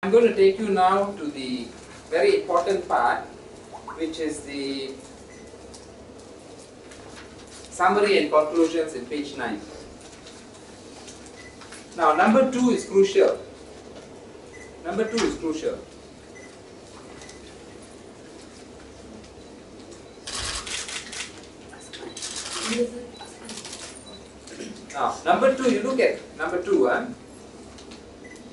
I'm going to take you now to the very important part, which is the summary and conclusions in page 9. Now, number 2 is crucial. Number 2 is crucial. Now, number 2, you look at number 2.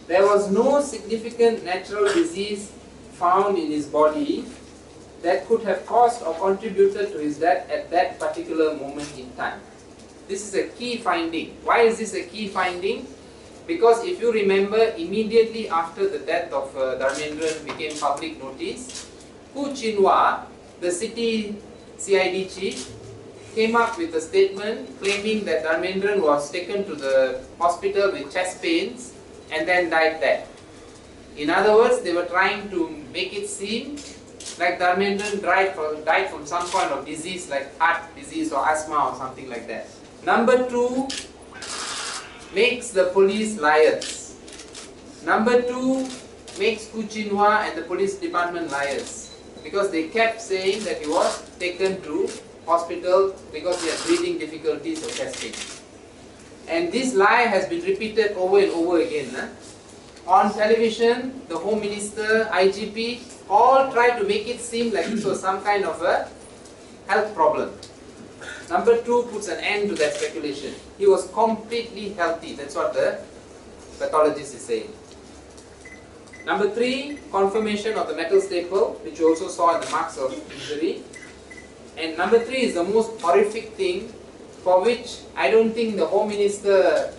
There was no significant natural disease found in his body that could have caused or contributed to his death at that particular moment in time. This is a key finding. Why is this a key finding? Because if you remember, immediately after the death of Dharmendran became public notice, Hu Chinhua, the city CID chief, came up with a statement claiming that Dharmendran was taken to the hospital with chest pains and then died there. In other words, they were trying to make it seem like Dharmendran died from some kind of disease like heart disease or asthma or something like that. Number 2 makes the police liars. Number 2 makes Hu Chinhua and the police department liars, because they kept saying that he was taken to hospital because he had breathing difficulties or chest pain. And this lie has been repeated over and over again. On television, the Home Minister, IGP, all tried to make it seem like this was some kind of a health problem. Number 2 puts an end to that speculation. He was completely healthy. That's what the pathologist is saying. Number 3, confirmation of the metal staple, which you also saw in the marks of injury. And number 3 is the most horrific thing, for which I don't think the Home Minister,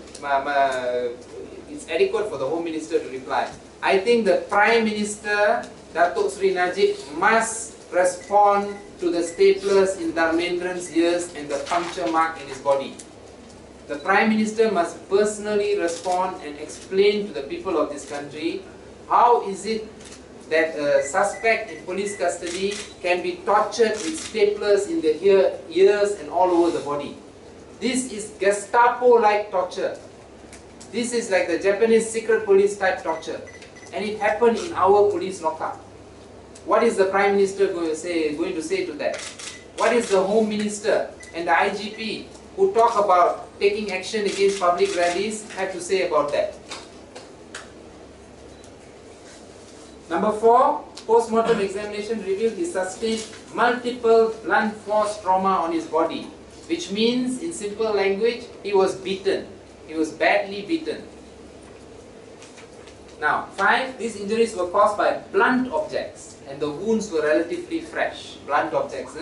it's adequate for the Home Minister to reply. I think the Prime Minister, Datuk Sri Najib, must respond to the staplers in Dharmendran's ears and the puncture mark in his body. The Prime Minister must personally respond and explain to the people of this country how is it that a suspect in police custody can be tortured with staplers in the ears and all over the body. This is Gestapo-like torture. This is like the Japanese secret police type torture. And it happened in our police lockup. What is the Prime Minister going to say to that? What is the Home Minister and the IGP, who talk about taking action against public rallies, have to say about that? Number 4, post-mortem examination revealed he sustained multiple blunt force trauma on his body, which means, in simple language, he was beaten. He was badly beaten. Now, 5, these injuries were caused by blunt objects and the wounds were relatively fresh. Blunt objects.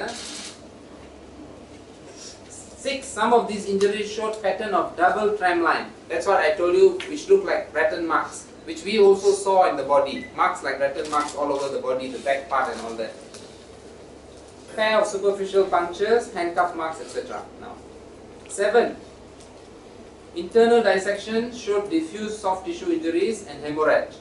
6, some of these injuries showed pattern of double tram line. That's what I told you, which look like rattan marks, which we also saw in the body. Marks like rattan marks all over the body, the back part and all that. Pair of superficial punctures, handcuff marks, etc. Now, 7, internal dissection showed diffuse soft tissue injuries and hemorrhage.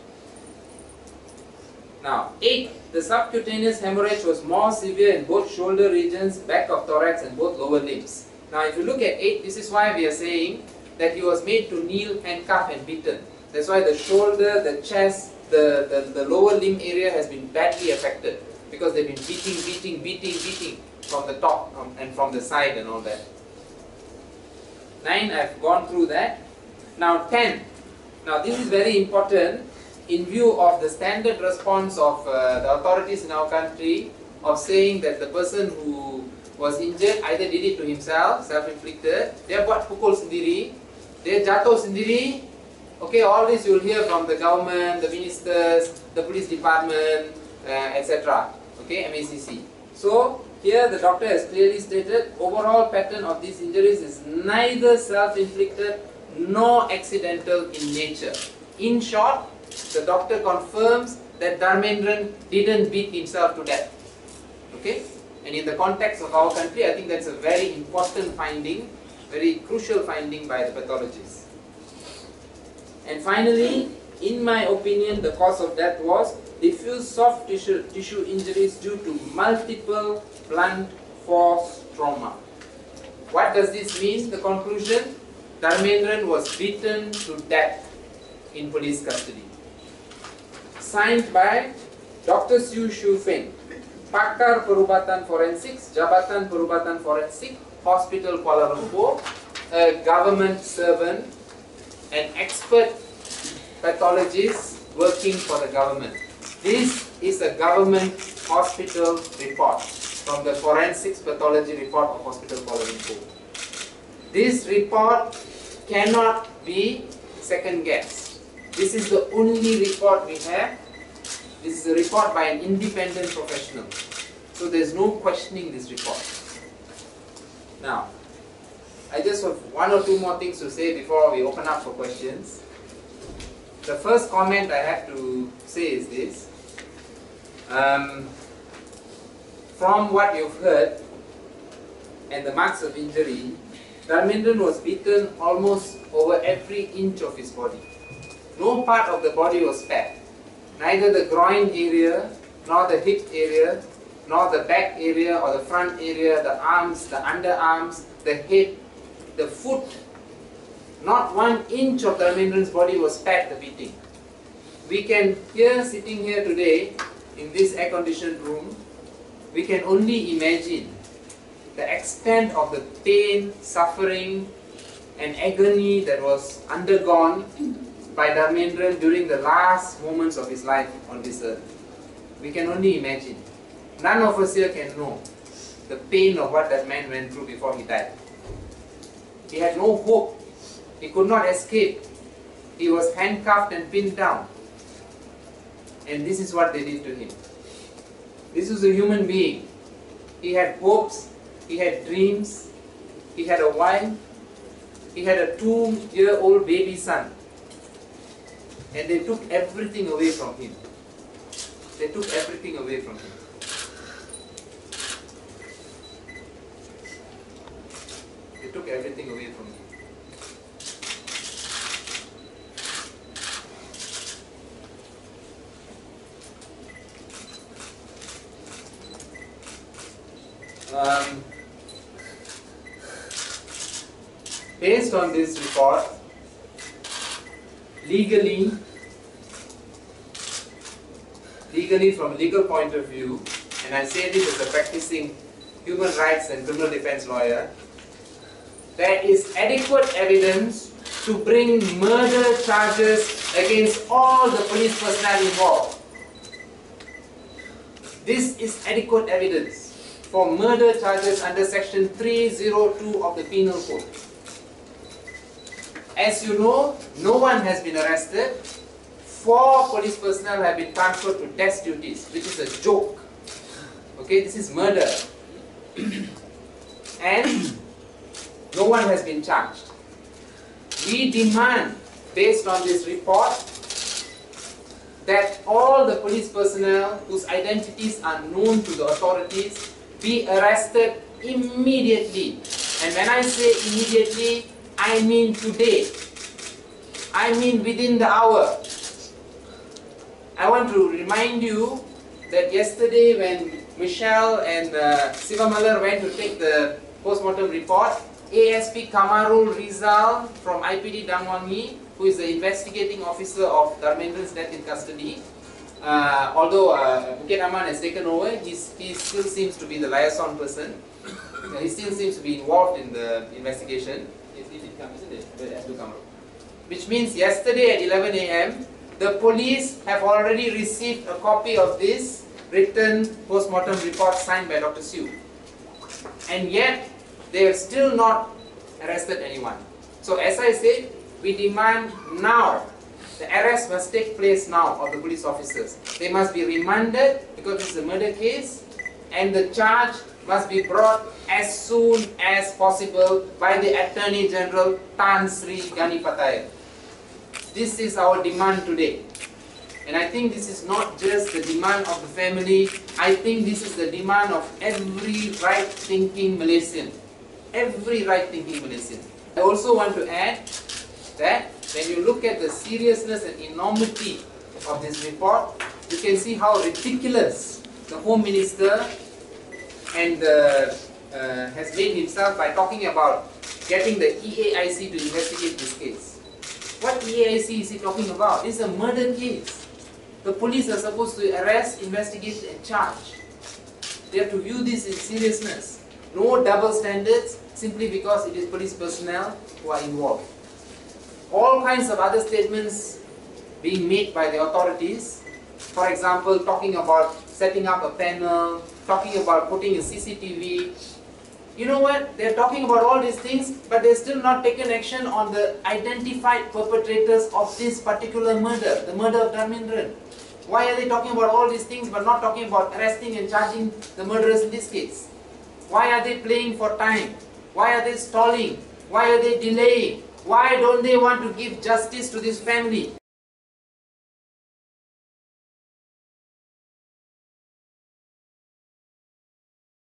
Now, 8, the subcutaneous hemorrhage was more severe in both shoulder regions, back of thorax and both lower limbs. Now, if you look at 8, this is why we are saying that he was made to kneel, handcuffed and beaten. That's why the shoulder, the chest, the lower limb area has been badly affected, because they've been beating from the top and from the side and all that. 9, I've gone through that. Now 10. Now this is very important in view of the standard response of the authorities in our country of saying that the person who was injured either did it to himself, self-inflicted, dia buat pukul sendiri, dia jatuh sendiri. Okay, all this you'll hear from the government, the ministers, the police department, etc. Okay, MACC. So here the doctor has clearly stated overall pattern of these injuries is neither self-inflicted nor accidental in nature. In short, the doctor confirms that Dharmendran didn't beat himself to death. Okay, and in the context of our country, I think that's a very important finding, very crucial finding by the pathologist. And finally, in my opinion, the cause of death was diffuse soft tissue injuries due to multiple blunt force trauma. What does this mean? The conclusion: Dharmendran was beaten to death in police custody. signed by Dr. Siu Shu Feng, Pakar Perubatan Forensics, Jabatan Perubatan Forensik, Hospital Kuala Lumpur, a government servant, an expert pathologist working for the government. This is a government hospital report from the Forensics Pathology Report of Hospital Kuala Lumpur. This report cannot be second guessed. This is the only report we have. This is a report by an independent professional. So there is no questioning this report. Now, I just have one or two more things to say before we open up for questions. The first comment I have to say is this. From what you've heard and the marks of injury, Dharmendran was beaten almost over every inch of his body. No part of the body was spared. Neither the groin area, nor the hip area, nor the back area or the front area, the arms, the underarms, the head, the foot. Not 1 inch of Dharmendran's body was spared the beating. We can here, sitting here today, in this air-conditioned room, we can only imagine the extent of the pain, suffering and agony that was undergone by Dharmendran during the last moments of his life on this earth. We can only imagine. None of us here can know the pain of what that man went through before he died. He had no hope. He could not escape. He was handcuffed and pinned down. And this is what they did to him. This was a human being. He had hopes, he had dreams, he had a wife, he had a 2-year-old baby son. And they took everything away from him. They took everything away from him. They took everything away from him. Based on this report, legally from a legal point of view, and I say this as a practicing human rights and criminal defense lawyer, there is adequate evidence to bring murder charges against all the police personnel involved. This is adequate evidence for murder charges under section 302 of the Penal Code. As you know, no one has been arrested. 4 police personnel have been transferred to desk duties, which is a joke. Okay, this is murder. And no one has been charged. We demand, based on this report, that all the police personnel whose identities are known to the authorities be arrested immediately. And when I say immediately, I mean today. I mean within the hour. I want to remind you that yesterday when Michelle and Sivamalar went to take the post-mortem report, ASP Kamarul Rizal from IPD Dangwangi, who is the investigating officer of Dharmendran's death in custody, although Bukit Aman has taken over, he still seems to be the liaison person. He still seems to be involved in the investigation. It did come, isn't it? It has to come. Which means yesterday at 11 AM, the police have already received a copy of this written post-mortem report signed by Dr. Siu. And yet, they have still not arrested anyone. So as I said, we demand now, the arrest must take place now of the police officers. They must be remanded because this is a murder case, and the charge must be brought as soon as possible by the Attorney General Tan Sri Ganipataya. This is our demand today. And I think this is not just the demand of the family, I think this is the demand of every right-thinking Malaysian. Every right-thinking Malaysian. I also want to add that when you look at the seriousness and enormity of this report, you can see how ridiculous the Home Minister and has made himself by talking about getting the EAIC to investigate this case. What EAIC is he talking about? This is a murder case. The police are supposed to arrest, investigate and charge. They have to view this in seriousness. No double standards simply because it is police personnel who are involved. All kinds of other statements being made by the authorities. For example, talking about setting up a panel, talking about putting a CCTV. You know what? They're talking about all these things, but they're still not taken action on the identified perpetrators of this particular murder, the murder of Dharmendran. Why are they talking about all these things but not talking about arresting and charging the murderers in this case? Why are they playing for time? Why are they stalling? Why are they delaying? Why don't they want to give justice to this family?